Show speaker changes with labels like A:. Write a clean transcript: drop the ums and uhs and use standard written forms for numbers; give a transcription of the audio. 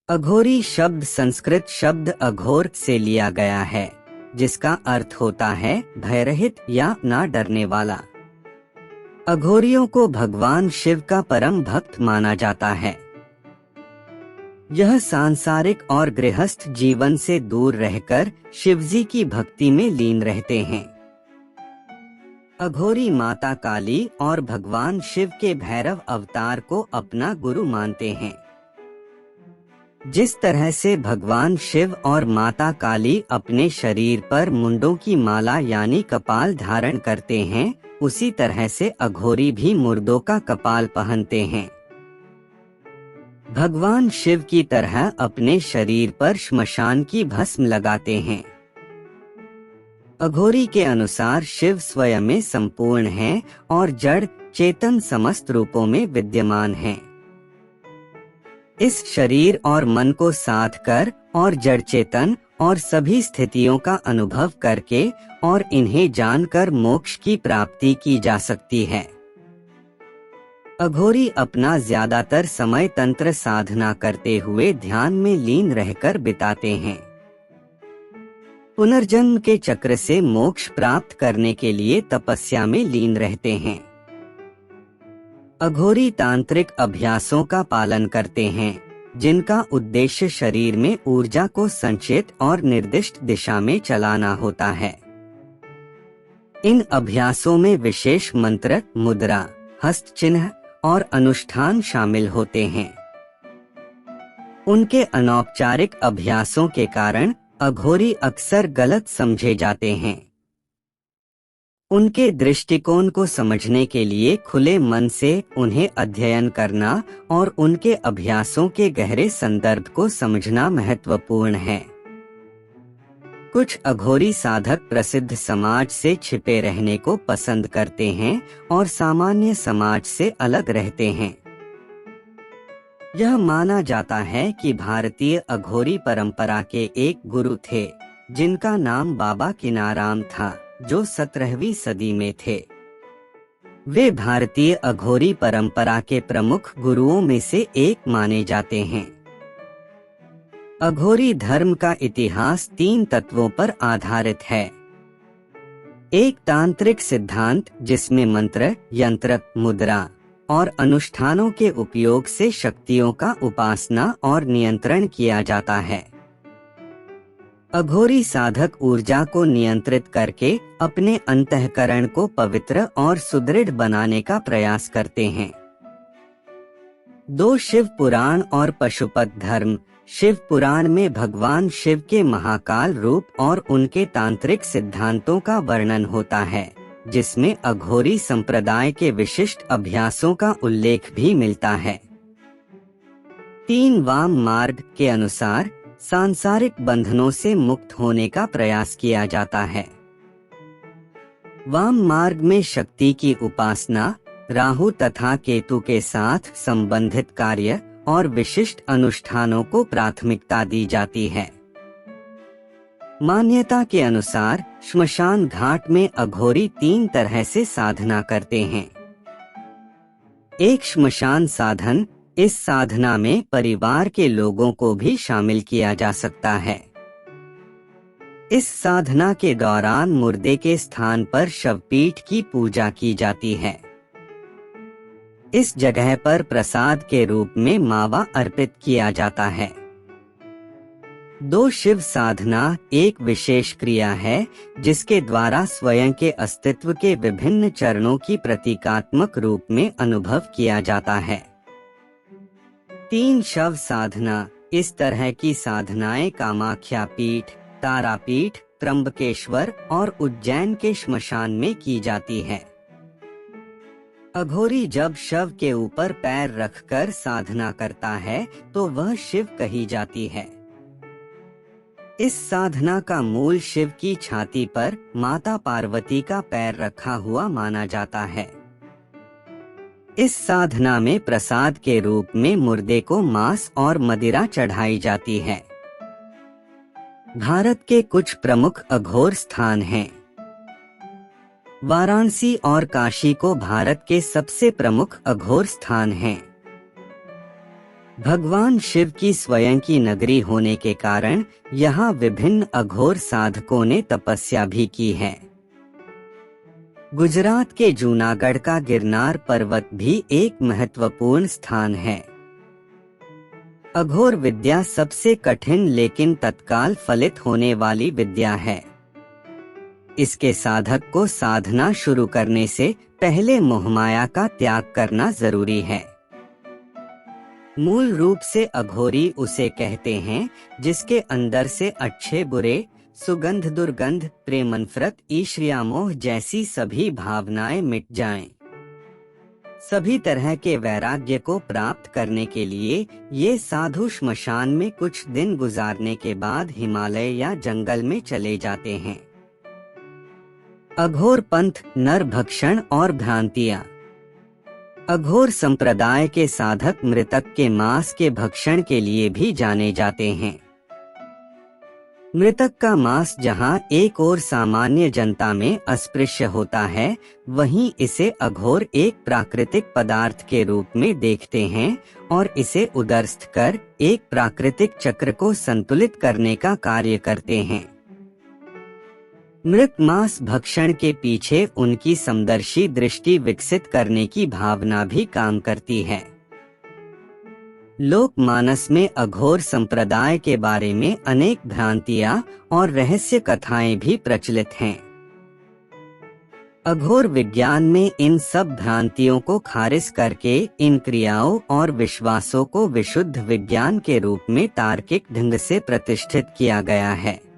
A: अघोरी शब्द संस्कृत शब्द अघोर से लिया गया है, जिसका अर्थ होता है भयरहित या ना डरने वाला। अघोरियों को भगवान शिव का परम भक्त माना जाता है। यह सांसारिक और गृहस्थ जीवन से दूर रहकर शिवजी की भक्ति में लीन रहते हैं। अघोरी माता काली और भगवान शिव के भैरव अवतार को अपना गुरु मानते हैं। जिस तरह से भगवान शिव और माता काली अपने शरीर पर मुंडों की माला यानी कपाल धारण करते हैं, उसी तरह से अघोरी भी मुर्दों का कपाल पहनते हैं। भगवान शिव की तरह अपने शरीर पर श्मशान की भस्म लगाते हैं। अघोरी के अनुसार शिव स्वयं में संपूर्ण है और जड़ चेतन समस्त रूपों में विद्यमान है। इस शरीर और मन को साध कर और जड़ चेतन और सभी स्थितियों का अनुभव करके और इन्हें जानकर मोक्ष की प्राप्ति की जा सकती है। अघोरी अपना ज्यादातर समय तंत्र साधना करते हुए ध्यान में लीन रहकर बिताते हैं। पुनर्जन्म के चक्र से मोक्ष प्राप्त करने के लिए तपस्या में लीन रहते हैं। अघोरी तांत्रिक अभ्यासों का पालन करते हैं, जिनका उद्देश्य शरीर में ऊर्जा को संचित और निर्दिष्ट दिशा में चलाना होता है। इन अभ्यासों में विशेष मंत्र, मुद्रा, हस्त चिन्ह और अनुष्ठान शामिल होते हैं। उनके अनौपचारिक अभ्यासों के कारण अघोरी अक्सर गलत समझे जाते हैं। उनके दृष्टिकोण को समझने के लिए खुले मन से उन्हें अध्ययन करना और उनके अभ्यासों के गहरे संदर्भ को समझना महत्वपूर्ण है। कुछ अघोरी साधक प्रसिद्ध समाज से छिपे रहने को पसंद करते हैं और सामान्य समाज से अलग रहते हैं। यह माना जाता है कि भारतीय अघोरी परंपरा के एक गुरु थे, जिनका नाम बाबा किनाराम था, जो 17वीं सदी में थे। वे भारतीय अघोरी परंपरा के प्रमुख गुरुओं में से एक माने जाते हैं। अघोरी धर्म का इतिहास 3 तत्वों पर आधारित है। एक तांत्रिक सिद्धांत जिसमें मंत्र, यंत्र, मुद्रा और अनुष्ठानों के उपयोग से शक्तियों का उपासना और नियंत्रण किया जाता है। अघोरी साधक ऊर्जा को नियंत्रित करके अपने अंतःकरण को पवित्र और सुदृढ़ बनाने का प्रयास करते हैं। 2 शिव पुराण और पशुपत धर्म। शिव पुराण में भगवान शिव के महाकाल रूप और उनके तांत्रिक सिद्धांतों का वर्णन होता है, जिसमें अघोरी संप्रदाय के विशिष्ट अभ्यासों का उल्लेख भी मिलता है। 3 वाम मार्ग के अनुसार सांसारिक बंधनों से मुक्त होने का प्रयास किया जाता है। वाम मार्ग में शक्ति की उपासना, राहु तथा केतु के साथ संबंधित कार्य और विशिष्ट अनुष्ठानों को प्राथमिकता दी जाती है। मान्यता के अनुसार श्मशान घाट में अघोरी 3 तरह से साधना करते हैं। एक श्मशान साधन। इस साधना में परिवार के लोगों को भी शामिल किया जा सकता है। इस साधना के दौरान मुर्दे के स्थान पर शवपीठ की पूजा की जाती है। इस जगह पर प्रसाद के रूप में मावा अर्पित किया जाता है। 2 शिव साधना एक विशेष क्रिया है, जिसके द्वारा स्वयं के अस्तित्व के विभिन्न चरणों की प्रतीकात्मक रूप में अनुभव किया जाता है। 3 शव साधना। इस तरह की साधनाएं कामाख्या पीठ, तारापीठ, त्र्यंबकेश्वर और उज्जैन के श्मशान में की जाती है। अघोरी जब शव के ऊपर पैर रखकर साधना करता है तो वह शिव कही जाती है। इस साधना का मूल शिव की छाती पर माता पार्वती का पैर रखा हुआ माना जाता है। इस साधना में प्रसाद के रूप में मुर्दे को मांस और मदिरा चढ़ाई जाती है। भारत के कुछ प्रमुख अघोर स्थान हैं। वाराणसी और काशी को भारत के सबसे प्रमुख अघोर स्थान हैं। भगवान शिव की स्वयं की नगरी होने के कारण यहाँ विभिन्न अघोर साधकों ने तपस्या भी की है। गुजरात के जूनागढ़ का गिरनार पर्वत भी एक महत्वपूर्ण स्थान है। अघोर विद्या सबसे कठिन लेकिन तत्काल फलित होने वाली विद्या है। इसके साधक को साधना शुरू करने से पहले मोहमाया का त्याग करना जरूरी है। मूल रूप से अघोरी उसे कहते हैं जिसके अंदर से अच्छे बुरे, सुगंध दुर्गंध, प्रेमनफरत, ईर्ष्यामोह जैसी सभी भावनाएं मिट जाएं। सभी तरह के वैराग्य को प्राप्त करने के लिए ये साधु श्मशान में कुछ दिन गुजारने के बाद हिमालय या जंगल में चले जाते हैं। अघोर पंथ, नर भक्षण और भ्रांतियां। अघोर संप्रदाय के साधक मृतक के मांस के भक्षण के लिए भी जाने जाते हैं। मृतक का मांस जहां एक और सामान्य जनता में अस्पृश्य होता है, वहीं इसे अघोर एक प्राकृतिक पदार्थ के रूप में देखते हैं और इसे उदरस्थ कर एक प्राकृतिक चक्र को संतुलित करने का कार्य करते हैं। मृत मांस भक्षण के पीछे उनकी समदर्शी दृष्टि विकसित करने की भावना भी काम करती है। लोकमानस में अघोर संप्रदाय के बारे में अनेक भ्रांतियां और रहस्य कथाएं भी प्रचलित हैं। अघोर विज्ञान में इन सब भ्रांतियों को खारिज करके इन क्रियाओं और विश्वासों को विशुद्ध विज्ञान के रूप में तार्किक ढंग से प्रतिष्ठित किया गया है।